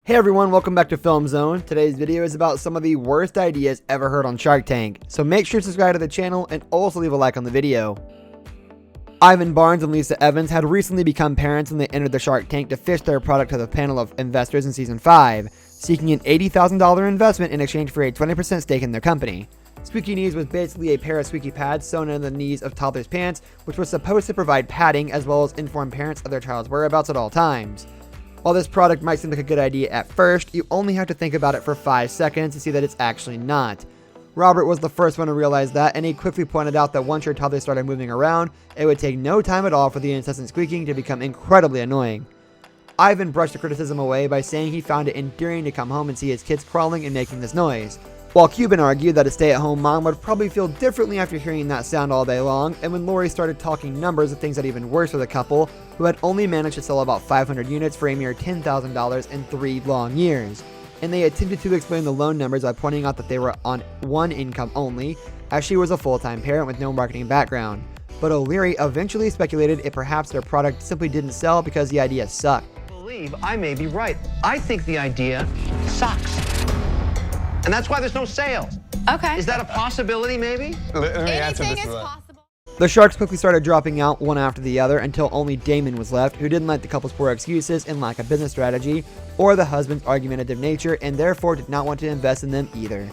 Hey everyone, welcome back to Film Zone. Today's video is about some of the worst ideas ever heard on Shark Tank, so make sure to subscribe to the channel and also leave a like on the video. Ivan Barnes and Lisa Evans had recently become parents when they entered the Shark Tank to pitch their product to the panel of investors in Season 5, seeking an $80,000 investment in exchange for a 20% stake in their company. Squeaky Knees was basically a pair of squeaky pads sewn in the knees of toddlers' pants, which was supposed to provide padding as well as inform parents of their child's whereabouts at all times. While this product might seem like a good idea at first, you only have to think about it for 5 seconds to see that it's actually not. Robert was the first one to realize that, and he quickly pointed out that once your toddler started moving around, it would take no time at all for the incessant squeaking to become incredibly annoying. Ivan brushed the criticism away by saying he found it endearing to come home and see his kids crawling and making this noise. While Cuban argued that a stay-at-home mom would probably feel differently after hearing that sound all day long, and when Lori started talking numbers of things that even worse for the couple, who had only managed to sell about 500 units for a mere $10,000 in 3 long years. And they attempted to explain the loan numbers by pointing out that they were on one income only, as she was a full-time parent with no marketing background. But O'Leary eventually speculated if perhaps their product simply didn't sell because the idea sucked. I may be right. I think the idea sucks. And that's why there's no sales. Okay. Is that a possibility, maybe? Anything is possible. The Sharks quickly started dropping out one after the other until only Damon was left, who didn't like the couple's poor excuses and lack of business strategy, or the husband's argumentative nature, and therefore did not want to invest in them either.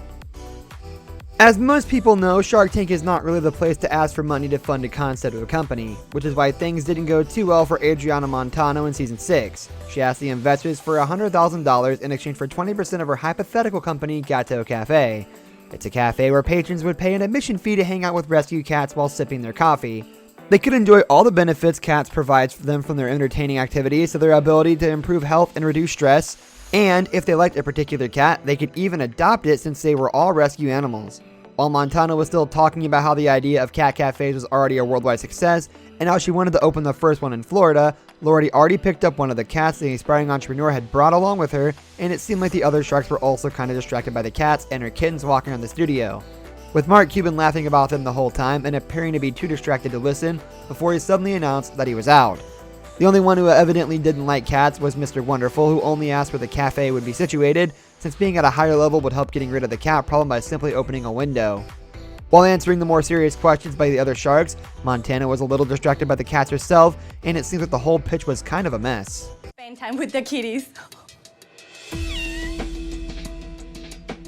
As most people know, Shark Tank is not really the place to ask for money to fund a concept of a company, which is why things didn't go too well for Adriana Montano in Season 6. She asked the investors for $100,000 in exchange for 20% of her hypothetical company, Gato Cafe. It's a cafe where patrons would pay an admission fee to hang out with rescue cats while sipping their coffee. They could enjoy all the benefits cats provides for them, from their entertaining activities to their ability to improve health and reduce stress, and if they liked a particular cat, they could even adopt it since they were all rescue animals. While Montano was still talking about how the idea of cat cafes was already a worldwide success, and how she wanted to open the first one in Florida, Lori already picked up one of the cats the aspiring entrepreneur had brought along with her, and it seemed like the other sharks were also kind of distracted by the cats and her kittens walking around the studio, with Mark Cuban laughing about them the whole time and appearing to be too distracted to listen before he suddenly announced that he was out. The only one who evidently didn't like cats was Mr. Wonderful, who only asked where the cafe would be situated, since being at a higher level would help getting rid of the cat problem by simply opening a window. While answering the more serious questions by the other sharks, Montana was a little distracted by the cats herself, and it seems like the whole pitch was kind of a mess. Spend time with the kitties.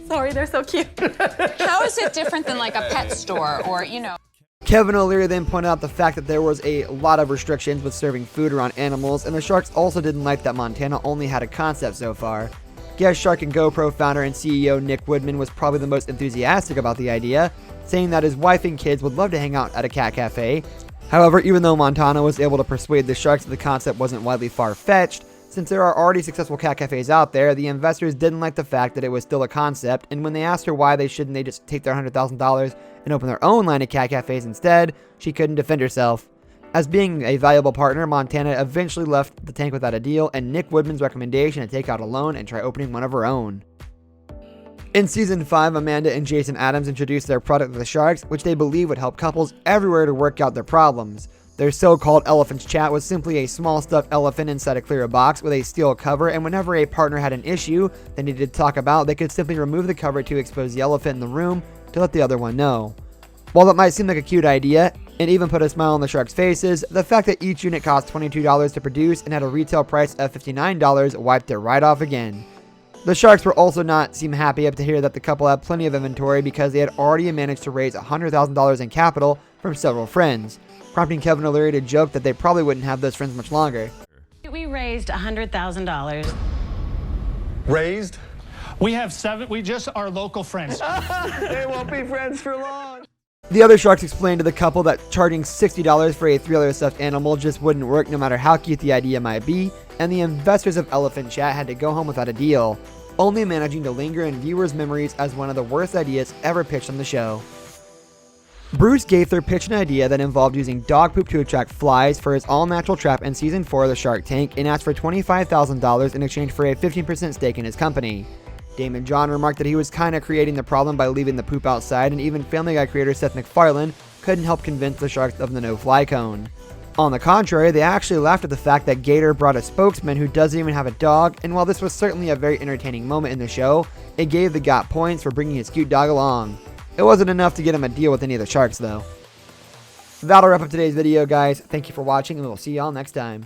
Sorry, they're so cute. How is it different than like a pet store or, Kevin O'Leary then pointed out the fact that there was a lot of restrictions with serving food around animals, and the sharks also didn't like that Montana only had a concept so far. Guest Shark and GoPro founder and CEO Nick Woodman was probably the most enthusiastic about the idea, saying that his wife and kids would love to hang out at a cat cafe. However, even though Montana was able to persuade the sharks that the concept wasn't widely far-fetched, since there are already successful cat cafes out there, the investors didn't like the fact that it was still a concept, and when they asked her why they just take their $100,000 and open their own line of cat cafes instead, she couldn't defend herself. As being a valuable partner, Montana eventually left the tank without a deal, and Nick Woodman's recommendation to take out a loan and try opening one of her own. In Season 5, Amanda and Jason Adams introduced their product to the sharks, which they believe would help couples everywhere to work out their problems. Their so-called Elephant's Chat was simply a small stuffed elephant inside a clear box with a steel cover, and whenever a partner had an issue they needed to talk about, they could simply remove the cover to expose the elephant in the room to let the other one know. While that might seem like a cute idea, and even put a smile on the sharks' faces, the fact that each unit cost $22 to produce and had a retail price of $59 wiped it right off again. The sharks were also not seem happy to hear that the couple had plenty of inventory because they had already managed to raise $100,000 in capital from several friends, prompting Kevin O'Leary to joke that they probably wouldn't have those friends much longer. We raised $100,000. Raised? We have 7, we just are local friends. They won't be friends for long. The other sharks explained to the couple that charging $60 for a three-letter stuffed animal just wouldn't work no matter how cute the idea might be, and the investors of Elephant Chat had to go home without a deal, only managing to linger in viewers' memories as one of the worst ideas ever pitched on the show. Bruce Gaither pitched an idea that involved using dog poop to attract flies for his all-natural trap in Season 4 of the Shark Tank, and asked for $25,000 in exchange for a 15% stake in his company. Damon John remarked that he was kinda creating the problem by leaving the poop outside, and even Family Guy creator Seth MacFarlane couldn't help convince the sharks of the no-fly cone. On the contrary, they actually laughed at the fact that Gator brought a spokesman who doesn't even have a dog, and while this was certainly a very entertaining moment in the show, it gave the GOT points for bringing his cute dog along. It wasn't enough to get him a deal with any of the sharks though. That'll wrap up today's video, guys. Thank you for watching, and we'll see y'all next time.